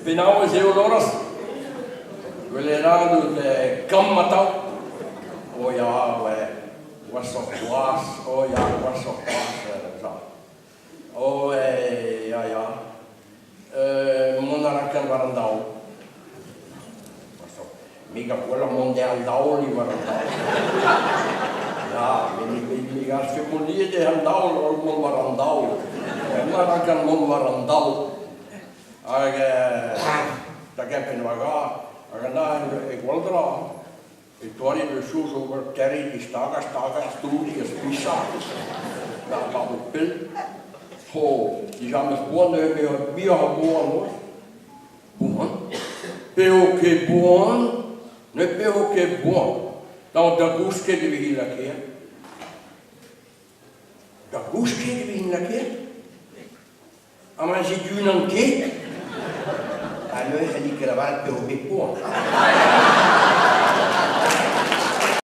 Penau is heel loras. Wil raad de kammatau. Oh ja, was op was. Oh ja, was op was. Oh ja. Monarakan warandau. Was op. Mega voller mondial li warandau. Ja, ik ga speculeren de handau of mon warandau. Monarakan mon warandau. Dat heb je nog gehad. Ik wilde er al. Ik was in de shoes over Terry, die staga, stoel, die is pisa. Dat was een pil. Die zijn met gewoon meer geboren hoor. Boon. Peoke boon. Niet peoke boon. Dan dat goes kenden we hier een keer. Dat goes kenden we hier een keer. En dan zit u een keer. En nu heb ik er wel peoke boon.